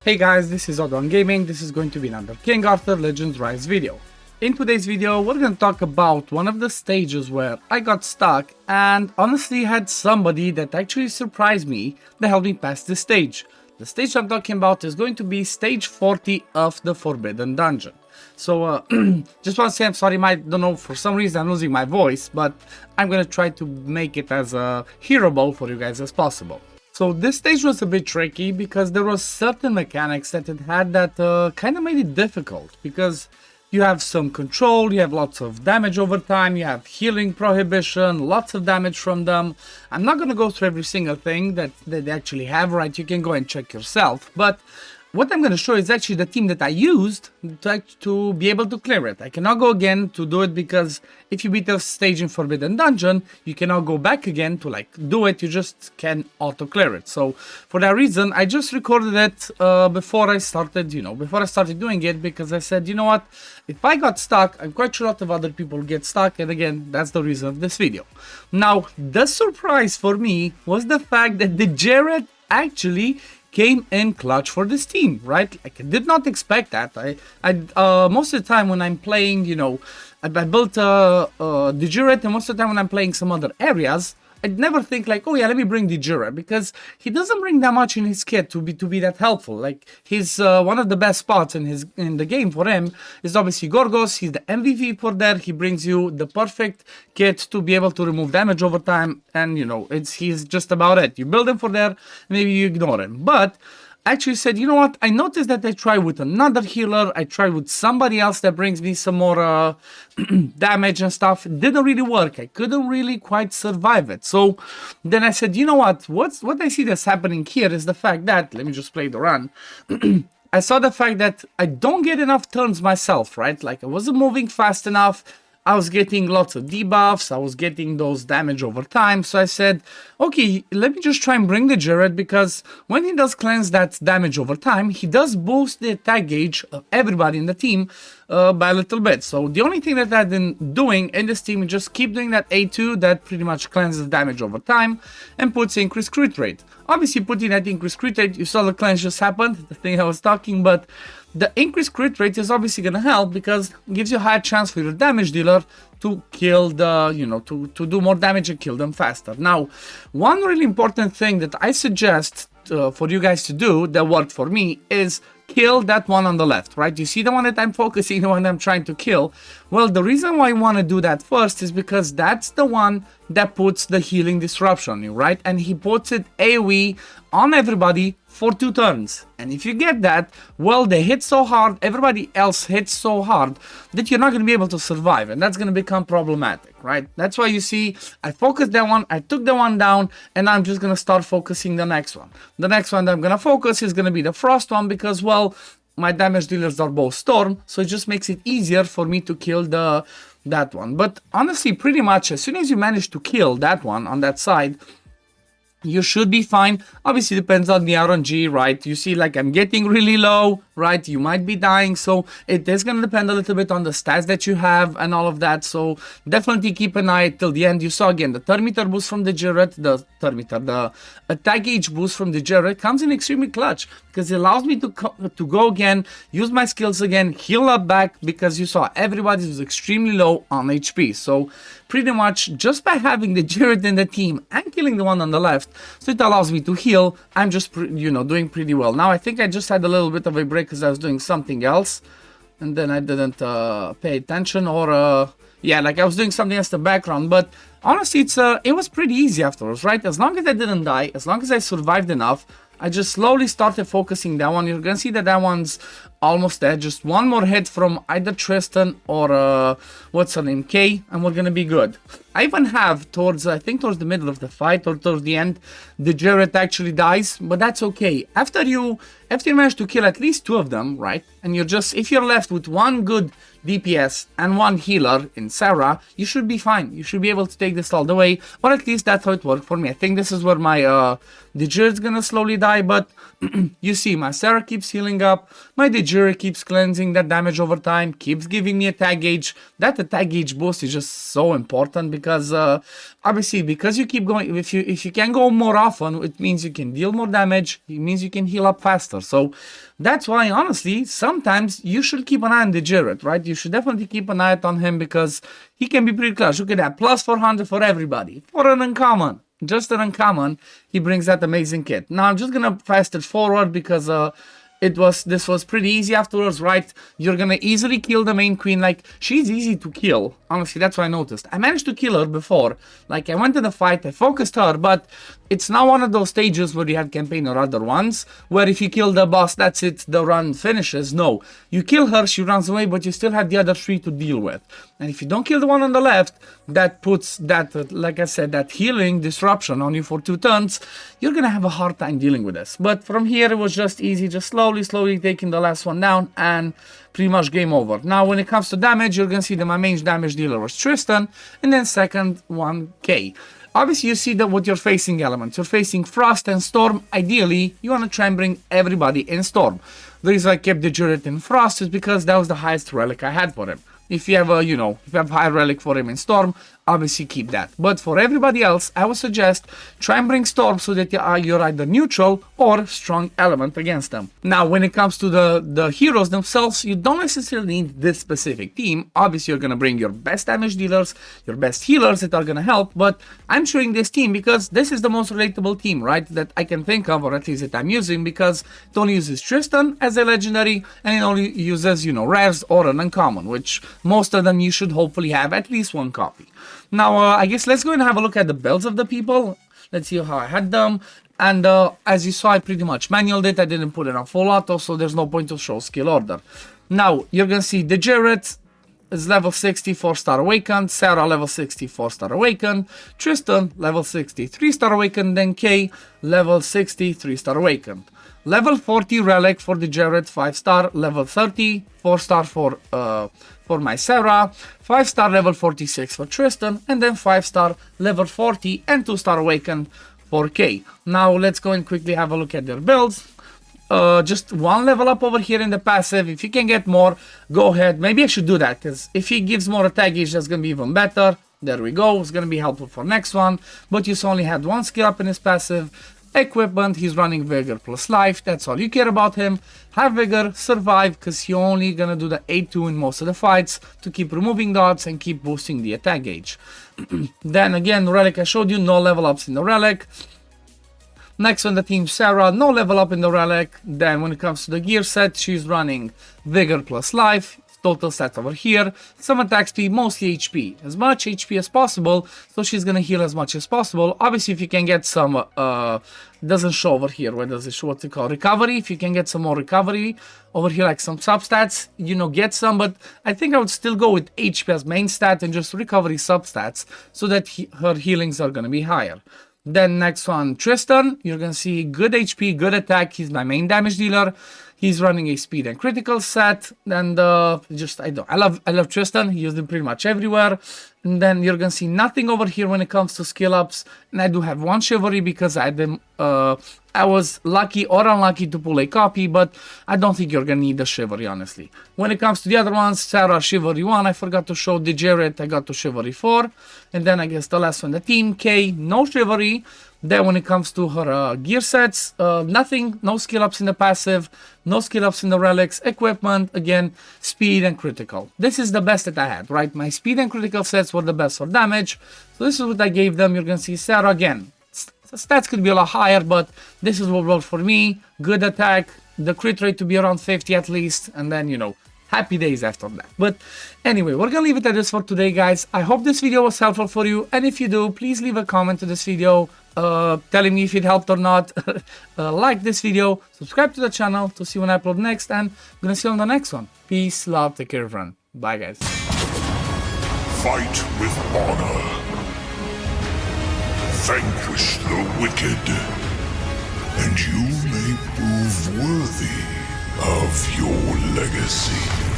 Hey guys, this is Odon Gaming. This is going to be another King Arthur Legends Rise video. In today's video, we're going to talk about one of the stages where I got stuck and honestly had somebody that actually surprised me that helped me pass this stage. The stage I'm talking about is going to be stage 40 of the Forbidden Dungeon. So, just want to say I'm sorry, I don't know, for some reason I'm losing my voice, but I'm going to try to make it as hearable for you guys as possible. So this stage was a bit tricky because there was certain mechanics that it had that kind of made it difficult, because you have some control, you have lots of damage over time, you have healing prohibition, lots of damage from them. I'm not going to go through every single thing that they actually have, right? You can go and check yourself, but what I'm going to show is actually the team that I used to be able to clear it. I cannot go again to do it because if you beat the stage in Forbidden Dungeon, you cannot go back again to do it. You just can auto clear it. So for that reason, I just recorded it before I started, doing it, because I said, you know what, if I got stuck, I'm quite sure a lot of other people get stuck. And again, that's the reason of this video. Now, the surprise for me was the fact that the DJERIT actually came in clutch for this team, right? Like, I did not expect that. I most of the time when I'm playing, I built DJERIT, and most of the time when I'm playing some other areas, I'd never think like, oh yeah, let me bring DJERIT, because he doesn't bring that much in his kit to be that helpful. Like, he's one of the best spots in the game for him is obviously Gorgos. He's the MVP for that. He brings you the perfect kit to be able to remove damage over time, and he's just about it. You build him for there, maybe you ignore him, but actually said, you know what, I noticed that I tried with another healer, I tried with somebody else that brings me some more damage and stuff. It didn't really work. I couldn't really quite survive it. So then I said, you know what I see that's happening here is the fact that, let me just play the run. I saw the fact that I don't get enough turns myself, right? Like, I wasn't moving fast enough. I was getting lots of debuffs, I was getting those damage over time, so I said, okay, let me just try and bring the DJERIT, because when he does cleanse that damage over time, he does boost the attack gauge of everybody in the team by a little bit. So the only thing that I've been doing in this team is just keep doing that A2 that pretty much cleanses damage over time and puts increased crit rate. Obviously, putting that increased crit rate, you saw the cleanse just happened, the thing I was talking, but the increased crit rate is obviously going to help because it gives you a higher chance for your damage dealer to kill the, to do more damage and kill them faster. Now, one really important thing that I suggest for you guys to do that worked for me is kill that one on the left, right? You see the one that I'm focusing, the one that I'm trying to kill? Well, the reason why I want to do that first is because that's the one that puts the healing disruption on you, right? And he puts it AoE on everybody for 2 turns. And if you get that, well, they hit so hard, everybody else hits so hard that you're not going to be able to survive, and that's going to become problematic, right? That's why you see I focused that one, I took the one down, and I'm just going to start focusing the next one. The next one that I'm going to focus is going to be the Frost one, because, well, my damage dealers are both Storm, so it just makes it easier for me to kill that one. But honestly, pretty much as soon as you manage to kill that one on that side, you should be fine. Obviously depends on the RNG, right? You see, like, I'm getting really low, right? You might be dying, so it is going to depend a little bit on the stats that you have and all of that. So definitely keep an eye till the end. You saw again the turn meter boost from the DJERIT, the attack gauge boost from the DJERIT comes in extremely clutch, because it allows me to go again, use my skills again, heal up back, because you saw everybody was extremely low on HP. So pretty much just by having the DJERIT in the team and killing the one on the left, so it allows me to heal, I'm just doing pretty well. Now I think I just had a little bit of a break because I was doing something else, and then I didn't pay attention, or yeah, like I was doing something else in the background. But honestly, it was pretty easy afterwards, right? As long as I didn't die, as long as I survived enough, I just slowly started focusing that one. You're gonna see that one's almost there. Just one more hit from either Tristan or what's her name, Kay, and we're gonna be good. I even have I think towards the middle of the fight or towards the end, the DJERIT actually dies, but that's okay. After you manage to kill at least 2 of them, right? And if you're left with one good DPS and one healer in Sarah, you should be fine. You should be able to take this all the way, or at least that's how it worked for me. I think this is where my DJERIT's gonna slowly die, but you see my Sarah keeps healing up, my DJERIT keeps cleansing that damage over time, keeps giving me attack gauge. That attack gauge boost is just so important, because obviously, because you keep going, if you can go more often, it means you can deal more damage, it means you can heal up faster. So That's why, honestly, sometimes you should keep an eye on DJERIT, right? You should definitely keep an eye on him because he can be pretty clutch. You can have plus 400 for everybody. For an uncommon, just an uncommon, he brings that amazing kit. Now, I'm just going to fast it forward because this was pretty easy afterwards, right? You're gonna easily kill the main queen. Like, she's easy to kill. Honestly, that's what I noticed. I managed to kill her before. Like, I went in the fight, I focused her, but it's not one of those stages where you have campaign or other ones, where if you kill the boss, that's it, the run finishes. No. You kill her, she runs away, but you still have the other 3 to deal with. And if you don't kill the one on the left, that puts that, like I said, that healing disruption on you for 2 turns, you're gonna have a hard time dealing with this. But from here, it was just easy, just slowly taking the last one down, and pretty much game over. Now, when it comes to damage, you're gonna see that my main damage dealer was Tristan, and then second one, K. Obviously, you see that with your facing elements. You're facing Frost and Storm. Ideally, you want to try and bring everybody in Storm. The reason I kept DJERIT in Frost is because that was the highest relic I had for him. If you have a, if you have high relic for him in Storm, obviously keep that. But for everybody else, I would suggest try and bring Storm so that you're either neutral or strong element against them. Now, when it comes to the heroes themselves, you don't necessarily need this specific team. Obviously, you're going to bring your best damage dealers, your best healers that are going to help, but I'm showing this team because this is the most relatable team, right, that I can think of, or at least that I'm using, because it only uses Tristan as a legendary, and it only uses, rares or an uncommon, which most of them you should hopefully have at least one copy. Now, I guess let's go and have a look at the builds of the people. Let's see how I had them. And as you saw, I pretty much manualed it. I didn't put it on full auto, so there's no point to show skill order. Now, you're going to see DJERIT is level 60, 4-star awakened. Sarah, level 60, 4-star awakened. Tristan, level 60, 3-star awakened. Then Kay, level 60, 3-star awakened. Level 40 relic for DJERIT, 5-star. Level 30, 4-star for my Sarah. 5-star level 46 for Tristan. And then 5-star level 40 and 2-star awakened for Kay. Now let's go and quickly have a look at their builds. Just 1 level up over here in the passive. If you can get more, go ahead. Maybe I should do that, because if he gives more attack gauge, that's going to be even better. There we go. It's going to be helpful for next one. But you only had 1 skill up in his passive. Equipment, he's running Vigor plus Life. That's all you care about him. Have Vigor, survive, because he's only going to do the 8-2 in most of the fights to keep removing dots and keep boosting the attack gauge. Then again, Relic I showed you, no level ups in the Relic. Next on the team, Sarah, no level up in the Relic. Then when it comes to the gear set, she's running Vigor plus Life. Total stats over here. Some attack speed, mostly HP. As much HP as possible, so she's gonna heal as much as possible. Obviously, if you can get some, doesn't show over here. Where does it show? What's it called? Recovery. If you can get some more recovery over here, like some substats, get some. But I think I would still go with HP as main stat and just recovery substats, so that her healings are gonna be higher. Then next one, Tristan. You're gonna see good HP, good attack. He's my main damage dealer. He's running a speed and critical set, and I love Tristan. He used him pretty much everywhere. And then you're gonna see nothing over here when it comes to skill ups. And I do have 1 chivalry because I had them. I was lucky or unlucky to pull a copy, but I don't think you're gonna need the chivalry, honestly. When it comes to the other ones, Sarah, chivalry 1. I forgot to show DJERIT. I got to chivalry 4, and then I guess the last one, the team K, no chivalry. Then when it comes to her gear sets, nothing, no skill ups in the passive, no skill ups in the relics, equipment, again, speed and critical. This is the best that I had, right? My speed and critical sets were the best for damage. So this is what I gave them. You're going to see Sarah again. Stats could be a lot higher, but this is what worked for me. Good attack, the crit rate to be around 50 at least, and then, happy days after that. But anyway, we're gonna leave it at this for today, guys. I hope this video was helpful for you, and if you do, please leave a comment to this video telling me if it helped or not. Like this video, subscribe to the channel to see when I upload next, and I'm gonna see you on the next one. Peace, love, take care, everyone. Bye, guys. Fight with honor. Vanquish the wicked, and you may prove worthy of your legacy.